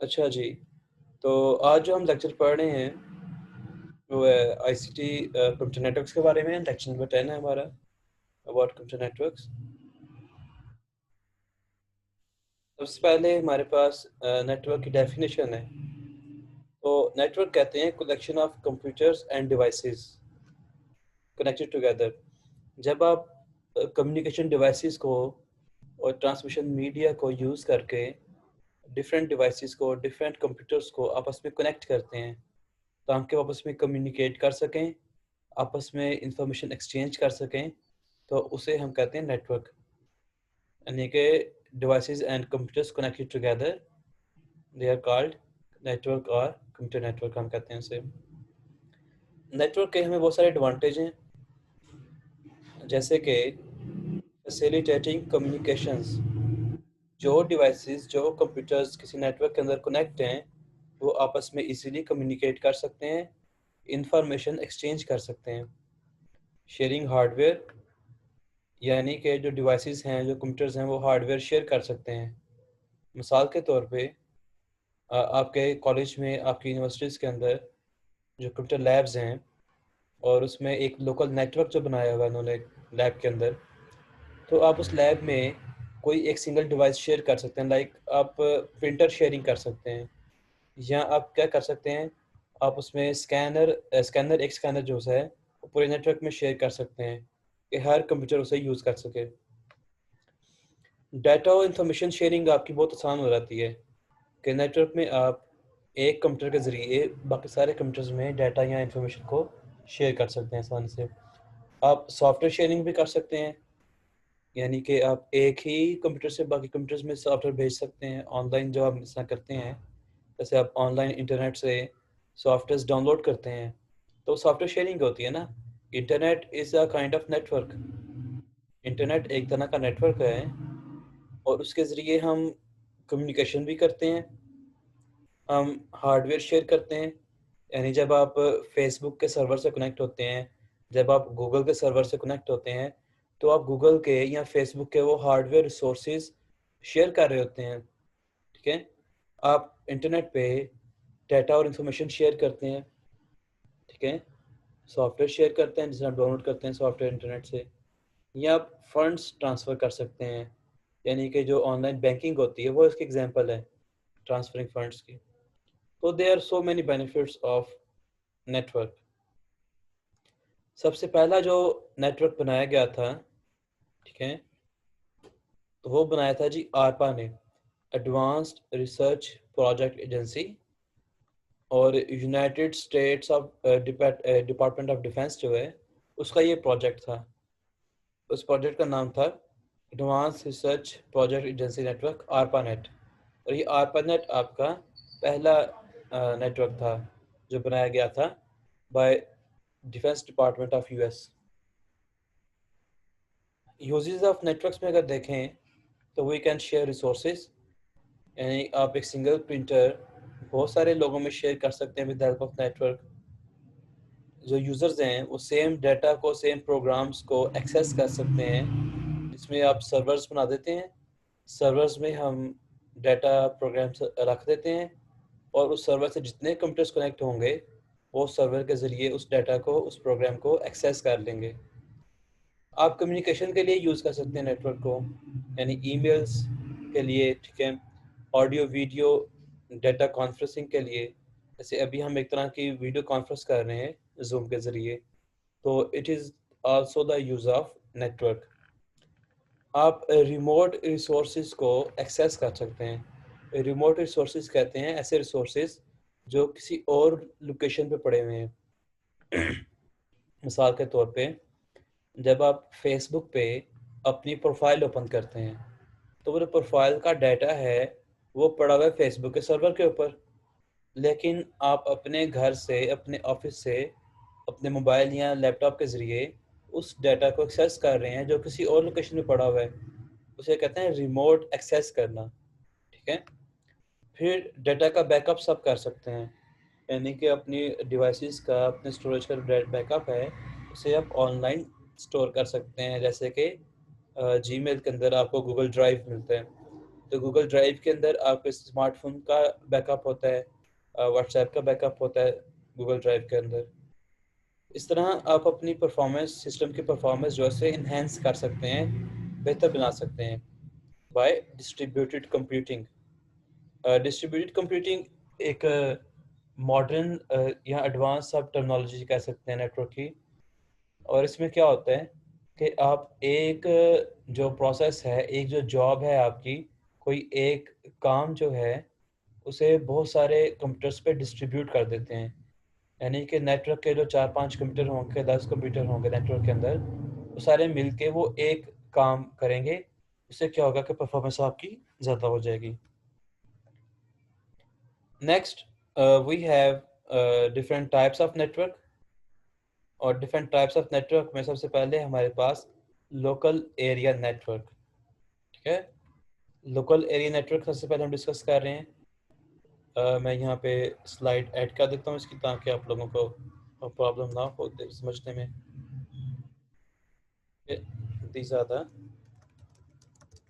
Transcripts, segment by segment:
अच्छा जी, तो आज जो हम लेक्चर पढ़ रहे हैं वो है आईसीटी कंप्यूटर नेटवर्क्स के बारे में। लेक्चर नंबर 10 है हमारा, अबाउट कंप्यूटर नेटवर्क्स। सबसे पहले हमारे पास नेटवर्क की डेफिनेशन है। तो नेटवर्क कहते हैं collection of computers and devices connected together. जब आप कम्युनिकेशन डिवाइसेस को और ट्रांसमिशन मीडिया को यूज़ करके डिफरेंट डिवाइसेस को, डिफरेंट कंप्यूटर्स को आपस में कनेक्ट करते हैं ताकि वो आपस में कम्युनिकेट कर सकें, आपस में इंफॉर्मेशन एक्सचेंज कर सकें, तो उसे हम कहते हैं नेटवर्क। यानी कि devices and computers connected together, they are called network और कंप्यूटर नेटवर्क हम कहते हैं उसे। नेटवर्क के हमें बहुत सारे एडवांटेज हैं, जैसे कि फैसिलिटेटिंग कम्युनिकेशंस। जो डिवाइसेस, जो कंप्यूटर्स किसी नेटवर्क के अंदर कनेक्ट हैं, वो आपस में इजीली कम्युनिकेट कर सकते हैं, इंफॉर्मेशन एक्सचेंज कर सकते हैं। शेयरिंग हार्डवेयर, यानी कि जो डिवाइसेस हैं, जो कंप्यूटर्स हैं, वो हार्डवेयर शेयर कर सकते हैं। मिसाल के तौर पे आपके कॉलेज में, आपकी यूनिवर्सिटीज़ के अंदर जो कंप्यूटर लैब्स हैं और उसमें एक लोकल नेटवर्क जो बनाया हुआ है उन्होंने लैब के अंदर, तो आप उस लैब में कोई एक सिंगल डिवाइस शेयर कर सकते हैं। लाइक आप प्रिंटर शेयरिंग कर सकते हैं, या आप क्या कर सकते हैं, आप उसमें एक स्कैनर जो है वो पूरे नेटवर्क में शेयर कर सकते हैं कि हर कंप्यूटर उसे यूज़ कर सके। डाटा और इंफॉर्मेशन शेयरिंग आपकी बहुत आसान हो जाती है कि नेटवर्क में आप एक कंप्यूटर के ज़रिए बाकी सारे कंप्यूटर्स में डाटा या इंफॉर्मेशन को शेयर कर सकते हैं आसानी से। आप सॉफ्टवेयर शेयरिंग भी कर सकते हैं, यानी कि आप एक ही कंप्यूटर से बाकी कंप्यूटर्स में सॉफ्टवेयर भेज सकते हैं। ऑनलाइन जो आप इस तरह करते हैं, जैसे आप ऑनलाइन इंटरनेट से सॉफ्टवेयर डाउनलोड करते हैं, तो सॉफ्टवेयर शेयरिंग होती है ना। Internet is a kind of network. Internet एक तरह का नेटवर्क है और उसके ज़रिए हम कम्युनिकेशन भी करते हैं, हम हार्डवेयर शेयर करते हैं। यानी जब आप फेसबुक के सर्वर से कनेक्ट होते हैं, जब आप गूगल के सर्वर से कनेक्ट होते हैं, तो आप गूगल के या फेसबुक के वो हार्डवेयर रिसोर्सेज शेयर कर रहे होते हैं। ठीक है, आप इंटरनेट पे डाटा और इंफॉर्मेशन शेयर करते हैं। ठीक है, सॉफ्टवेयर शेयर करते हैं जिसे आप डाउनलोड करते हैं सॉफ्टवेयर इंटरनेट से, या आप फंड्स ट्रांसफ़र कर सकते हैं। यानी कि जो ऑनलाइन बैंकिंग होती है वो इसकी एग्जांपल है, ट्रांसफरिंग फंड्स की। तो there are so many benefits of network. सबसे पहला जो नेटवर्क बनाया गया था, ठीक है, तो वो बनाया था जी आरपा ने, एडवांस्ड रिसर्च प्रोजेक्ट एजेंसी। और United states of department of defence जो है, उसका ये प्रोजेक्ट था। उस प्रोजेक्ट का नाम था advance research project agency network, आरपा net. और ये आरपा नेट आपका पहला नेटवर्क था जो बनाया गया था bye defence department of US. Uses of networks में अगर देखें तो वी कैन शेयर रिसोर्सेज। यानी आप एक सिंगल प्रिंटर बहुत सारे लोगों में शेयर कर सकते हैं विद हेल्प ऑफ नेटवर्क। जो यूज़र्स हैं वो सेम डाटा को, सेम प्रोग्राम्स को एक्सेस कर सकते हैं। इसमें आप सर्वर्स बना देते हैं, सर्वर्स में हम डाटा प्रोग्राम्स रख देते हैं, और उस सर्वर से जितने कंप्यूटर्स कनेक्ट होंगे वो सर्वर के ज़रिए उस डाटा को, उस प्रोग्राम को एक्सेस कर लेंगे। आप कम्युनिकेशन के लिए यूज़ कर सकते हैं नेटवर्क को, यानी ईमेल्स के लिए, ठीक है, ऑडियो वीडियो डाटा कॉन्फ्रेंसिंग के लिए। जैसे अभी हम एक तरह की वीडियो कॉन्फ्रेंस कर रहे हैं जूम के ज़रिए, तो it is also the use of network. आप रिमोट रिसोर्सेज को एक्सेस कर सकते हैं। रिमोट रिसोर्सेज कहते हैं ऐसे रिसोर्सेज जो किसी और लोकेशन पे पड़े हुए हैं। मिसाल के तौर पे, जब आप फेसबुक पे अपनी प्रोफाइल ओपन करते हैं, तो वो जो प्रोफाइल का डाटा है वो पड़ा हुआ है फेसबुक के सर्वर के ऊपर, लेकिन आप अपने घर से, अपने ऑफिस से, अपने मोबाइल या लैपटॉप के ज़रिए उस डाटा को एक्सेस कर रहे हैं जो किसी और लोकेशन में पड़ा हुआ है। उसे कहते हैं रिमोट एक्सेस करना। ठीक है, फिर डाटा का बैकअप सब कर सकते हैं, यानी कि अपनी डिवाइसेस का, अपने स्टोरेज का बैकअप है उसे आप ऑनलाइन स्टोर कर सकते हैं। जैसे कि जीमेल के अंदर आपको गूगल ड्राइव मिलता है, तो गूगल ड्राइव के अंदर आपके स्मार्टफोन का बैकअप होता है, व्हाट्सएप का बैकअप होता है गूगल ड्राइव के अंदर। इस तरह आप अपनी परफॉर्मेंस, सिस्टम की परफॉर्मेंस जो है इन्हेंस कर सकते हैं, बेहतर बना सकते हैं by distributed computing. Distributed computing एक मॉडर्न या एडवांस आप टेक्नोलॉजी कह सकते हैं नेटवर्क की। और इसमें क्या होता है कि आप एक जो प्रोसेस है, एक जो जॉब है आपकी, कोई एक काम जो है उसे बहुत सारे कंप्यूटर्स पे डिस्ट्रीब्यूट कर देते हैं। यानी कि नेटवर्क के जो 4-5 कंप्यूटर होंगे, 10 कंप्यूटर होंगे नेटवर्क के अंदर, वो सारे मिलके वो एक काम करेंगे। उससे क्या होगा कि परफॉर्मेंस आपकी ज़्यादा हो जाएगी। Next we have different types of network. और डिफरेंट टाइप्स ऑफ नेटवर्क में सबसे पहले हमारे पास लोकल एरिया नेटवर्क। ठीक है, लोकल एरिया नेटवर्क सबसे पहले हम डिस्कस कर रहे हैं। मैं यहाँ पे स्लाइड ऐड कर देता हूँ इसकी, ताकि आप लोगों को प्रॉब्लम ना हो समझने में। These are the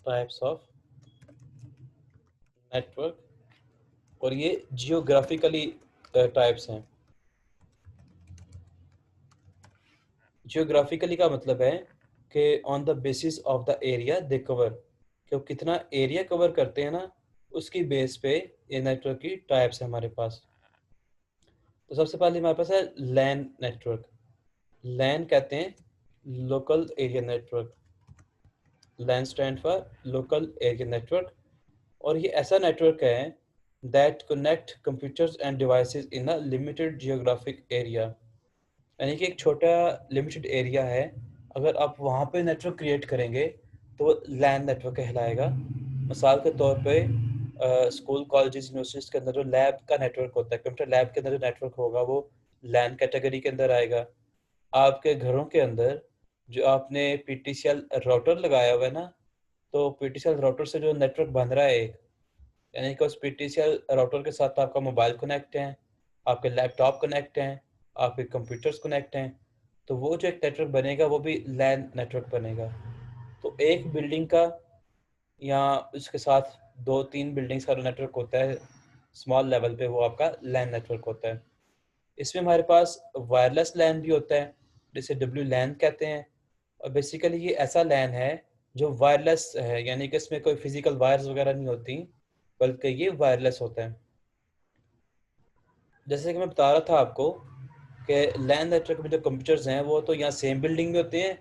types of network और ये जियोग्राफिकली टाइप्स हैं। जियोग्राफिकली का मतलब है कि on the basis of the area they cover, कि वो कितना एरिया कवर करते हैं ना, उसकी बेस पे ये नेटवर्क की टाइप्स है हमारे पास। तो सबसे पहले हमारे पास है लैन नेटवर्क। लैन कहते हैं local area network. LAN stand for local area network. और ये ऐसा नेटवर्क है that connect computers and devices in a limited geographic area. यानी कि एक छोटा लिमिटेड एरिया है, अगर आप वहाँ पे नेटवर्क क्रिएट करेंगे तो लैन नेटवर्क कहलाएगा। मिसाल के तौर पे स्कूल, कॉलेजेस, यूनिवर्सिटीज़ के अंदर जो लैब का नेटवर्क होता है, कंप्यूटर लैब के अंदर जो नेटवर्क होगा वो लैन कैटेगरी के अंदर आएगा। आपके घरों के अंदर जो आपने पीटीसीएल राउटर लगाया हुआ है ना, तो पीटीसीएल राउटर से जो नेटवर्क बन रहा है, यानी कि उस पीटीसीएल राउटर के साथ आपका मोबाइल कनेक्ट है, आपके लैपटॉप कनेक्ट हैं, आपके कंप्यूटर्स कनेक्ट हैं, तो वो जो एक नेटवर्क बनेगा वो भी लैन नेटवर्क बनेगा। तो एक बिल्डिंग का या उसके साथ 2-3 बिल्डिंग्स का नेटवर्क होता है स्मॉल लेवल पे, वो आपका लैन नेटवर्क होता है। इसमें हमारे पास वायरलेस लैन भी होता है, जिसे डब्ल्यू लैन कहते हैं। और बेसिकली ये ऐसा लैन है जो वायरलेस है, यानी कि इसमें कोई फिजिकल वायर्स वगैरह नहीं होती, बल्कि ये वायरलेस होता है। जैसे कि मैं बता रहा था आपको कि लैन नेटवर्क में जो कंप्यूटर्स हैं वो तो यहाँ सेम बिल्डिंग में होते हैं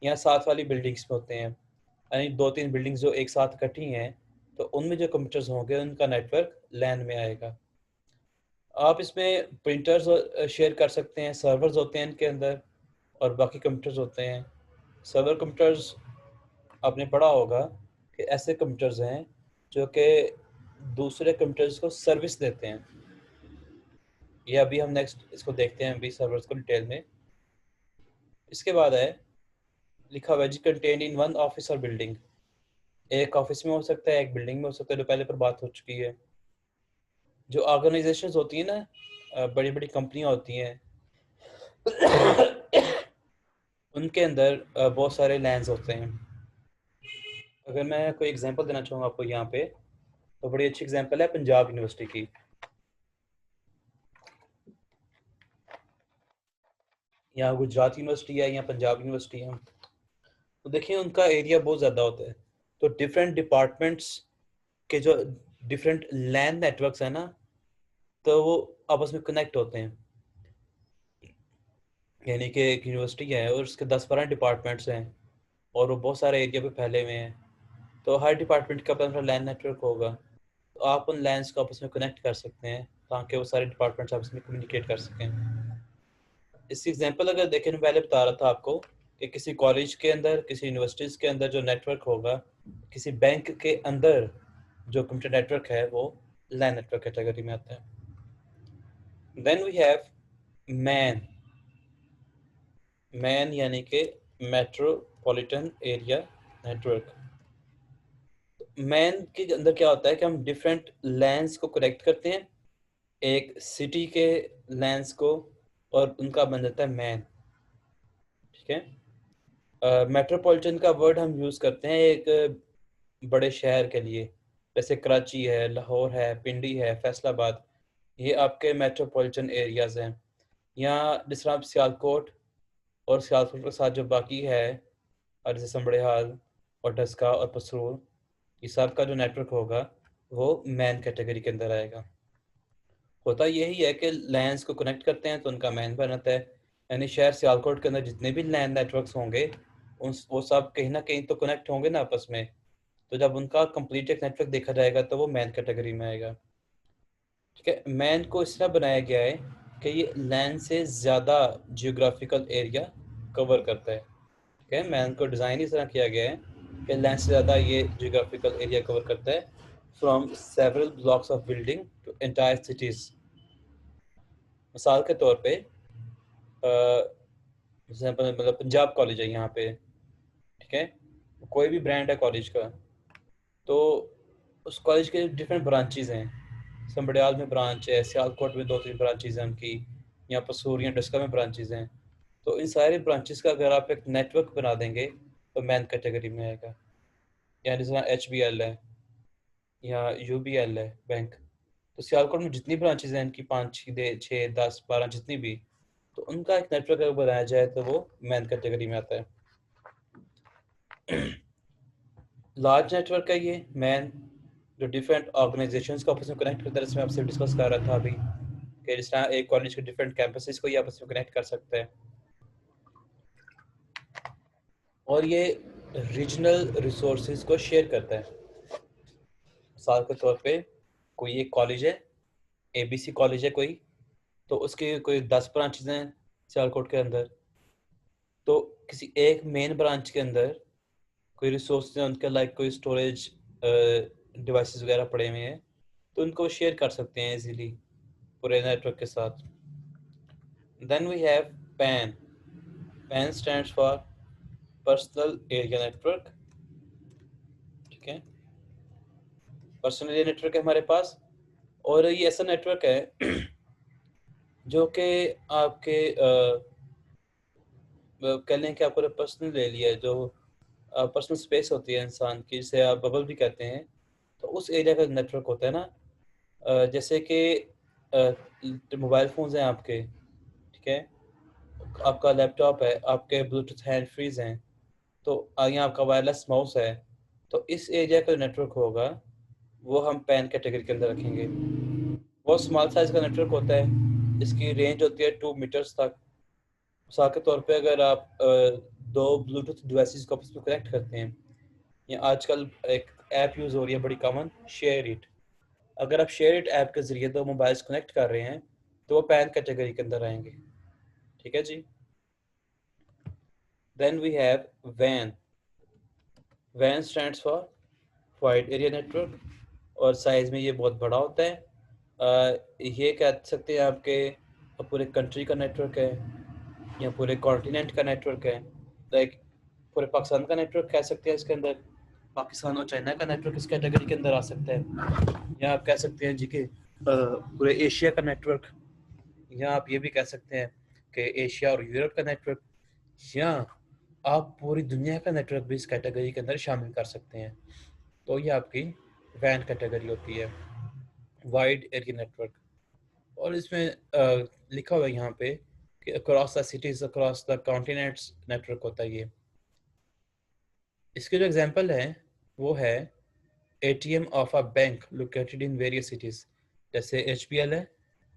या साथ वाली बिल्डिंग्स में होते हैं। यानी 2-3 बिल्डिंग्स जो एक साथ इकट्ठी हैं, तो उनमें जो कंप्यूटर्स होंगे उनका नेटवर्क लैन में आएगा। आप इसमें प्रिंटर्स शेयर कर सकते हैं, सर्वर्स होते हैं इनके अंदर, और बाकी कंप्यूटर्स होते हैं। सर्वर कंप्यूटर्स आपने पढ़ा होगा कि ऐसे कंप्यूटर्स हैं जो कि दूसरे कंप्यूटर्स को सर्विस देते हैं। ये अभी हम नेक्स्ट इसको देखते हैं अभी सर्वर्स को डिटेल में। इसके बाद है लिखा हुआ है जी कंटेन इन वन ऑफिस और बिल्डिंग। एक ऑफिस में हो सकता है, एक बिल्डिंग में हो सकता है, जो पहले पर बात हो चुकी है। जो ऑर्गेनाइजेशंस होती हैं ना, बड़ी बड़ी कंपनियां होती हैं, उनके अंदर बहुत सारे लैंड्स होते हैं। अगर मैं कोई एग्जांपल देना चाहूँ आपको यहाँ पे, तो बड़ी अच्छी एग्जांपल है पंजाब यूनिवर्सिटी की। यहाँ गुजरात यूनिवर्सिटी है या पंजाब यूनिवर्सिटी है, तो देखिए उनका एरिया बहुत ज़्यादा होता है। तो डिफरेंट डिपार्टमेंट्स के जो डिफरेंट लैन नेटवर्क्स हैं ना, तो वो आपस में कनेक्ट होते हैं। यानी कि एक यूनिवर्सिटी है और उसके 10-12 डिपार्टमेंट्स हैं और वो बहुत सारे एरिया पे फैले हुए हैं, तो हर डिपार्टमेंट का अपना लैन नेटवर्क होगा। तो आप उन लैंस को आपस में कनेक्ट कर सकते हैं ताकि वो सारे डिपार्टमेंट्स आपस में कम्युनिकेट कर सकें। इसकी एग्जांपल अगर देखें, मैं पहले बता रहा था आपको कि किसी कॉलेज के अंदर, किसी यूनिवर्सिटीज़ के अंदर जो नेटवर्क होगा, किसी बैंक के अंदर जो कंप्यूटर नेटवर्क है, वो लैन नेटवर्क कैटेगरी में आता है। Then we have MAN. MAN यानी कि मेट्रोपॉलिटन एरिया नेटवर्क। मैन के अंदर क्या होता है कि हम डिफरेंट लैंस को कनेक्ट करते हैं एक सिटी के लैंस को, और उनका बन जाता है मैन। ठीक है, मेट्रोपॉलिटन का वर्ड हम यूज़ करते हैं एक बड़े शहर के लिए, जैसे कराची है, लाहौर है, पिंडी है, फैसलाबाद, ये आपके मेट्रोपॉलिटन एरियाज़ हैं। यहाँ जिस तरह आप सियालकोट और सियालकोट के साथ जो बाकी है, और जैसे समड़ियाल और डस्का और पसरूर, ये सब का जो नेटवर्क होगा वो मैन कैटेगरी के अंदर आएगा। होता यही है कि लैंस को कनेक्ट करते हैं तो उनका मैन बनाता है, यानी शहर सियालकोट के अंदर जितने भी लैन नेटवर्क्स होंगे उन वो सब कहीं ना कहीं तो कनेक्ट होंगे ना आपस में। तो जब उनका कंप्लीट एक नेटवर्क देखा जाएगा तो वो मैन कैटेगरी में आएगा। ठीक है, मैन को इस तरह बनाया गया है कि ये लैंड से ज़्यादा जियोग्राफिकल एरिया कवर करता है। ठीक है, मैन को डिज़ाइन इस तरह किया गया है कि लैंड से ज़्यादा ये जियोग्राफिकल एरिया कवर करता है, from several blocks of building to entire cities. मिसाल के तौर पे मतलब पंजाब कॉलेज है यहाँ पे, ठीक है, कोई भी ब्रांड है कॉलेज का, तो उस कॉलेज के डिफरेंट ब्रांचेज हैं। समबड़ियाल में ब्रांच है, सियालकोट में 2-3 ब्रांचेज हैं उनकी, यहाँ पर सूरिया डस्का में ब्रांचेज हैं। तो इन सारे ब्रांचेस का अगर आप एक नेटवर्क बना देंगे तो मैन कैटेगरी में आएगा। यहाँ जिस तरह HBL है या UBL है बैंक, तो सियालकोट में जितनी ब्रांचेज हैं इनकी 5, 6, 10, 12 जितनी भी, तो उनका एक नेटवर्क अगर बनाया जाए तो वो मैन कैटेगरी में आता है। लार्ज नेटवर्क है ये मैन, जो डिफरेंट ऑर्गेनाइजेशंस को आपस में कनेक्ट करता है, जिसमें आपसे डिस्कस कर रहा था अभी कि जिस तरह एक कॉलेज के डिफरेंट कैंपसेस को ये आपस में कनेक्ट कर सकता है। और ये रीजनल रिसोर्सेज को शेयर करता है। मिसाल के तौर पे कोई एक कॉलेज है, ABC कॉलेज है कोई, तो उसके कोई 10 ब्रांचेज हैं सियालकोट के अंदर, तो किसी एक मेन ब्रांच के अंदर कोई रिसोर्स हैं उनके, लाइक कोई स्टोरेज डिवाइसेस वगैरह पड़े हुए हैं, तो उनको शेयर कर सकते हैं इजीली पूरे नेटवर्क के साथ। Then we have PAN। PAN stands for personal area network. ठीक है, पर्सनल एरिया नेटवर्क है हमारे पास, और ये ऐसा नेटवर्क है जो कि आपके कह लें कि आपको पर्सनल ले लिया है, जो पर्सनल स्पेस होती है इंसान की, जिसे आप बबल भी कहते हैं, तो उस एरिया का नेटवर्क होता है ना। जैसे कि मोबाइल फ़ोन्स हैं आपके, ठीक है, आपका लैपटॉप है, आपके ब्लूटूथ हैंड फ्रीज हैं, तो यहाँ आपका वायरलेस माउस है, तो इस एरिया का नेटवर्क होगा वो हम पैन कैटेगरी के अंदर रखेंगे। बहुत स्मॉल साइज़ का नेटवर्क होता है, इसकी रेंज होती है 2 मीटर्स तक। मिसाल के तौर पे अगर आप दो ब्लूटूथ डिवाइसेस को आपस में कनेक्ट करते हैं, या आजकल एक ऐप यूज़ हो रही है बड़ी कॉमन, शेयर इट। अगर आप शेयर इट ऐप के ज़रिए दो मोबाइल्स कनेक्ट कर रहे हैं तो वो पैन कैटेगरी के अंदर आएंगे। ठीक है जी। देन वी हैव वैन। वैन stands for wide area network, और साइज़ में ये बहुत बड़ा होता है। ये कह सकते हैं आपके पूरे कंट्री का नेटवर्क है या पूरे कॉन्टिनेंट का नेटवर्क है, लाइक पूरे पाकिस्तान का नेटवर्क कह सकते हैं इसके अंदर। पाकिस्तान और चाइना का नेटवर्क इस कैटेगरी के अंदर आ सकता है। या आप कह सकते हैं जी कि पूरे एशिया का नेटवर्क, या आप ये भी कह सकते हैं कि एशिया और यूरोप का नेटवर्क, या आप पूरी दुनिया का नेटवर्क भी इस कैटेगरी के अंदर शामिल कर सकते हैं। तो ये आपकी वैन कैटेगरी होती है, वाइड एरिया नेटवर्क। और इसमें लिखा हुआ है यहाँ पे कि across the cities, across the continents network होता है ये। इसके जो एग्जांपल है वो है ATM of a bank located in various cities. जैसे HBL है,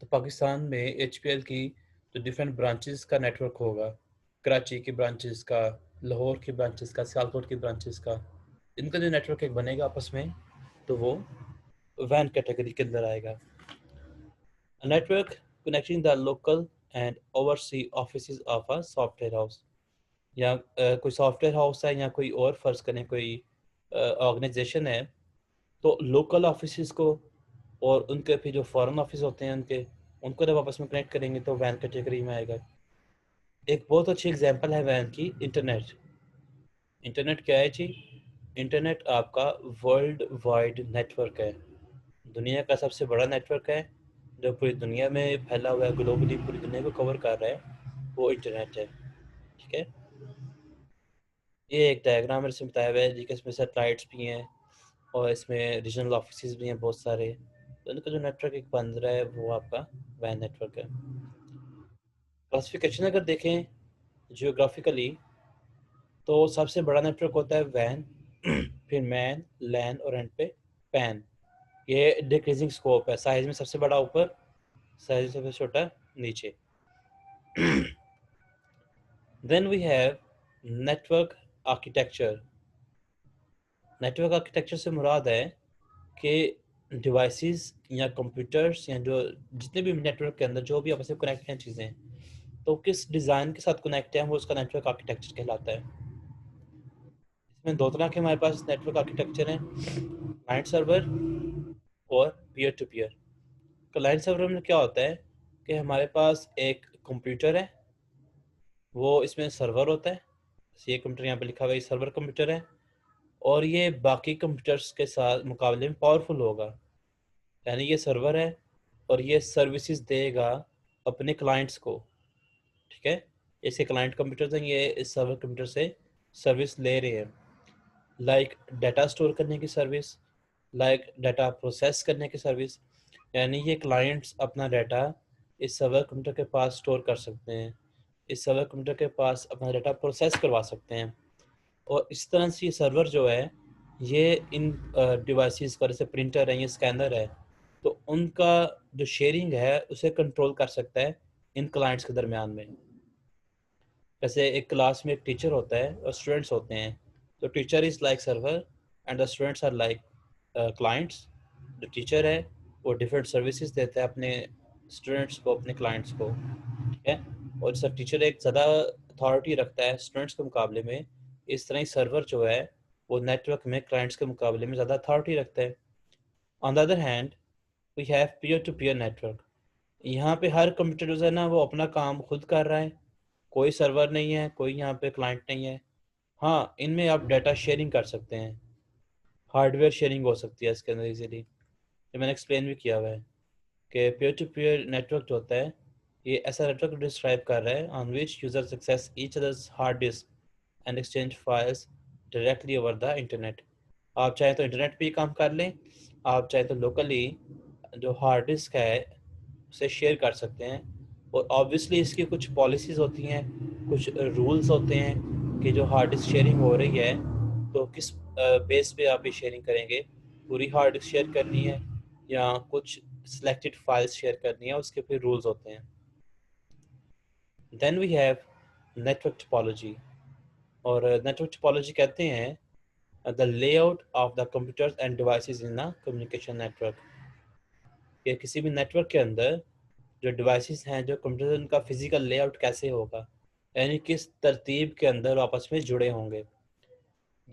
तो पाकिस्तान में HBL की जो डिफरेंट ब्रांचेस का नेटवर्क होगा, कराची की ब्रांचेस का, लाहौर की ब्रांचेस का, सियालकोट की ब्रांचेस का, इनका जो नेटवर्क एक बनेगा आपस में, तो वो वैन कैटेगरी के अंदर आएगा। A network connecting the local and overseas offices of a software house, या कोई सॉफ्टवेयर हाउस है या कोई और, फर्ज करें कोई ऑर्गेनाइजेशन है, तो लोकल ऑफिसेस को और उनके फिर जो फॉरेन ऑफिस होते हैं उनको जब आपस में कनेक्ट करेंगे तो वैन कैटेगरी में आएगा। एक बहुत अच्छी एग्जांपल है वैन की, इंटरनेट। इंटरनेट क्या है जी? इंटरनेट आपका वर्ल्ड वाइड नेटवर्क है, दुनिया का सबसे बड़ा नेटवर्क है, जो पूरी दुनिया में फैला हुआ है, ग्लोबली पूरी दुनिया को कवर कर रहा है, वो इंटरनेट है। ठीक है, ये एक डायग्राम में इसमें बताया हुआ है जी कि इसमें सैटेलाइट्स भी हैं और इसमें रीजनल ऑफिस भी हैं बहुत सारे, तो इनका जो नेटवर्क एक बन रहा है वो आपका वैन नेटवर्क है। क्लासिफिकेशन अगर देखें जियोग्राफिकली, तो सबसे बड़ा नेटवर्क होता है वैन, फिर मैन, लैन और एंड पे पैन। ये डिक्रीजिंग स्कोप है, साइज में सबसे बड़ा ऊपर, साइज सबसे छोटा नीचे। Then we have network architecture. Network architecture से मुराद है कि डिवाइसेस या कंप्यूटर्स या जो जितने भी नेटवर्क के अंदर जो भी आपस में कनेक्ट हैं चीज़ें, तो किस डिज़ाइन के साथ कनेक्ट है वो उसका नेटवर्क आर्किटेक्चर कहलाता है। इसमें दो तरह के हमारे पास नेटवर्क आर्किटेक्चर हैं, क्लाइंट सर्वर और peer to peer. Client server में क्या होता है कि हमारे पास एक कंप्यूटर है, वो इसमें सर्वर होता है, ये कंप्यूटर यहाँ पे लिखा हुआ है, ये सर्वर कंप्यूटर है, और ये बाकी कंप्यूटर्स के साथ मुकाबले में पावरफुल होगा। यानी ये सर्वर है और ये सर्विसेज देगा अपने क्लाइंट्स को, ठीक है। इसके क्लाइंट कंप्यूटर्स हैं, ये इस सर्वर कंप्यूटर से सर्विस ले रहे हैं, लाइक डाटा स्टोर करने की सर्विस, लाइक डाटा प्रोसेस करने की सर्विस। यानी ये क्लाइंट्स अपना डाटा इस सर्वर कंप्यूटर के पास स्टोर कर सकते हैं, इस सर्वर कंप्यूटर के पास अपना डाटा प्रोसेस करवा सकते हैं, और इस तरह से ये सर्वर जो है ये इन डिवाइसेस का, जैसे प्रिंटर है, ये स्कैनर है, तो उनका जो शेयरिंग है उसे कंट्रोल कर सकता है इन क्लाइंट्स के दरमियान में। जैसे एक क्लास में एक टीचर होता है और स्टूडेंट्स होते हैं, तो teacher is like server and the students are like clients. जो टीचर है वो डिफरेंट सर्विसेज देता है अपने स्टूडेंट्स को, अपने क्लाइंट्स को, ठीक है। और सब टीचर एक ज़्यादा अथॉरिटी रखता है स्टूडेंट्स के मुकाबले में, इस तरह ही सर्वर जो है वो नेटवर्क में क्लाइंट्स के मुकाबले में ज़्यादा अथॉरिटी रखता है। On the other hand we have peer to peer network. यहाँ पे हर कंप्यूटर जो है ना वो अपना काम खुद कर रहा है, कोई सर्वर नहीं है, कोई यहाँ पे क्लाइंट नहीं है। हाँ, इनमें आप डाटा शेयरिंग कर सकते हैं, हार्डवेयर शेयरिंग हो सकती है इसके अंदर इजीली, जो मैंने एक्सप्लेन भी किया हुआ है कि पीयर टू पीयर नेटवर्क जो होता है ये ऐसा नेटवर्क डिस्क्राइब कर रहा है on which users access each others hard disk and exchange files directly over the internet. आप चाहे तो इंटरनेट पे ही काम कर लें, आप चाहे तो लोकली जो हार्ड डिस्क है उसे शेयर कर सकते हैं। और ऑब्वियसली इसकी कुछ पॉलिसीज़ होती हैं, कुछ रूल्स होते हैं कि जो हार्ड डिस्क शेयरिंग हो रही है तो किस बेस पे आप ये शेयरिंग करेंगे, पूरी हार्ड डिस्क शेयर करनी है या कुछ सिलेक्टेड फाइल्स शेयर करनी है, उसके फिर रूल्स होते हैं। Then we have network topology, और नेटवर्क टोपोलॉजी कहते हैं the layout of the computers and devices in a communication network. कि किसी भी नेटवर्क के अंदर जो डिवाइसेस हैं, जो कंप्यूटर, उनका फिजिकल लेआउट कैसे होगा, यानी किस तरतीब के अंदर आपस में जुड़े होंगे।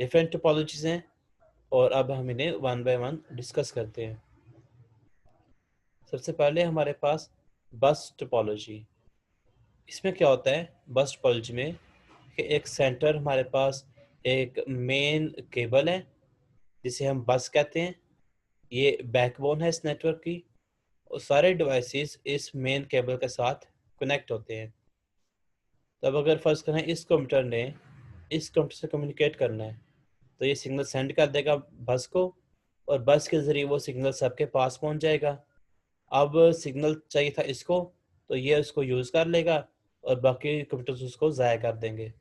डिफरेंट टोपोलॉजीज हैं और अब हम इन्हें वन बाय वन डिस्कस करते हैं। सबसे पहले हमारे पास बस टोपोलॉजी। इसमें क्या होता है बस टोपोलॉजी में कि एक सेंटर हमारे पास एक मेन केबल है जिसे हम बस कहते हैं, ये बैकबोन है इस नेटवर्क की, और सारे डिवाइसेस इस मेन केबल के साथ कनेक्ट होते हैं। तब अगर फर्ज करें इस कंप्यूटर ने इस कंप्यूटर से कम्युनिकेट करना है, तो ये सिग्नल सेंड कर देगा बस को, और बस के ज़रिए वो सिग्नल सबके पास पहुंच जाएगा। अब सिग्नल चाहिए था इसको, तो ये उसको यूज़ कर लेगा और बाकी कंप्यूटर्स उसको ज़ाया कर देंगे।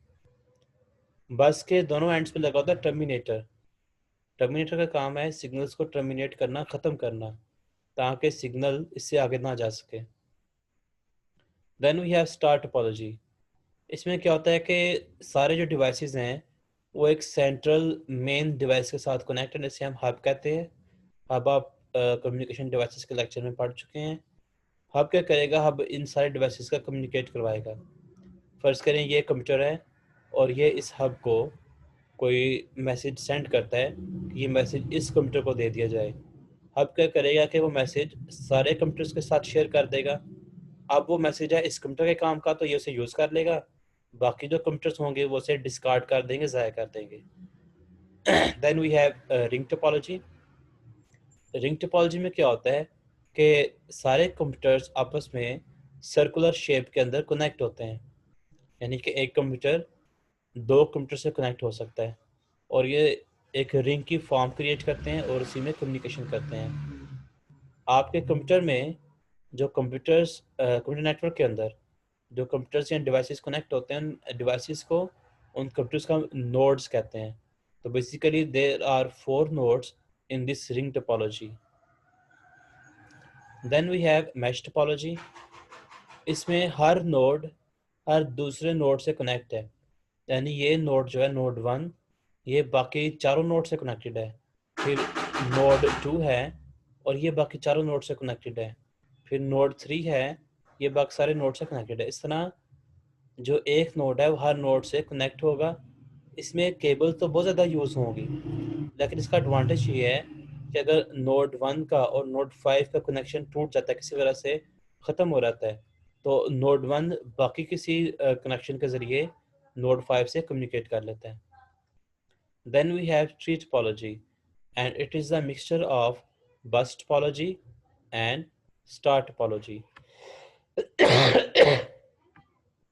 बस के दोनों एंड्स पे लगा होता है टर्मिनेटर। टर्मिनेटर का काम है सिग्नल्स को टर्मिनेट करना, ख़त्म करना, ताकि सिग्नल इससे आगे ना जा सके। Then we have star topology. इसमें क्या होता है कि सारे जो डिवाइसेस हैं वो एक सेंट्रल मेन डिवाइस के साथ कनेक्ट है, जिसे हम हब कहते हैं। हब आप कम्युनिकेशन डिवाइसेस के लेक्चर में पढ़ चुके हैं। हब क्या करेगा, हब इन सारे डिवाइसेस का कम्युनिकेट करवाएगा। फ़र्ज़ करें ये कंप्यूटर है और ये इस हब को कोई मैसेज सेंड करता है कि ये मैसेज इस कंप्यूटर को दे दिया जाए। हब क्या करेगा कि वो मैसेज सारे कंप्यूटर्स के साथ शेयर कर देगा। अब वो मैसेज है इस कंप्यूटर के काम का, तो ये उसे यूज़ कर लेगा, बाकी जो कंप्यूटर्स होंगे वो उसे डिस्कार्ड कर देंगे, ज़ाया कर देंगे। Then we have ring topology. Ring topology में क्या होता है कि सारे कंप्यूटर्स आपस में सर्कुलर शेप के अंदर कनेक्ट होते हैं, यानी कि एक कंप्यूटर दो कंप्यूटर से कनेक्ट हो सकता है, और ये एक रिंग की फॉर्म क्रिएट करते हैं और उसी में कम्युनिकेशन करते हैं। आपके कंप्यूटर में जो कंप्यूटर नेटवर्क के अंदर जो कंप्यूटर्स या डिवाइसेस कनेक्ट होते हैं, उन डिवाइसेस को, उन कंप्यूटर्स का नोड्स कहते हैं। तो basically there are 4 nodes in this ring topology. Then we have mesh topology. इसमें हर नोड हर दूसरे नोड से कनेक्ट है, यानी ये नोड जो है नोड 1 ये बाकी चारों नोड से कनेक्टेड है। फिर नोड 2 है और ये बाकी चारों नोड से कनेक्टेड है। फिर नोड 3 है, ये बाकी सारे नोड से कनेक्टेड है। इस तरह जो एक नोड है वो हर नोड से कनेक्ट होगा। इसमें केबल तो बहुत ज़्यादा यूज़ होंगी, लेकिन इसका एडवांटेज ये है कि अगर नोड 1 का और नोड 5 का कनेक्शन टूट जाता है, किसी वजह से ख़त्म हो जाता है, तो नोड 1 बाकी किसी कनेक्शन के ज़रिए नोड 5 से कम्युनिकेट कर लेता है। Then we have tree topology, and it is a mixture of bus topology and star topology.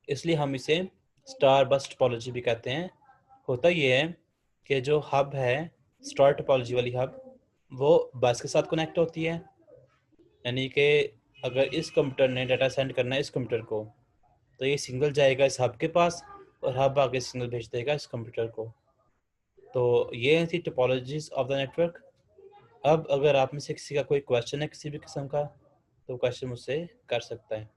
इसलिए हम इसे स्टार बस टोपोलॉजी भी कहते हैं। होता ये है कि जो हब है, स्टार टोपोलॉजी वाली हब, वो बस के साथ कनेक्ट होती है, यानी कि अगर इस कंप्यूटर ने डाटा सेंड करना है इस कंप्यूटर को, तो ये सिग्नल जाएगा इस हब के पास और हब आगे सिग्नल भेज देगा इस कंप्यूटर को। तो ये थी टोपोलॉजीज ऑफ द नेटवर्क। अब अगर आप में से किसी का कोई क्वेश्चन है किसी भी किस्म का, तो क्वेश्चन मुझसे कर सकता है।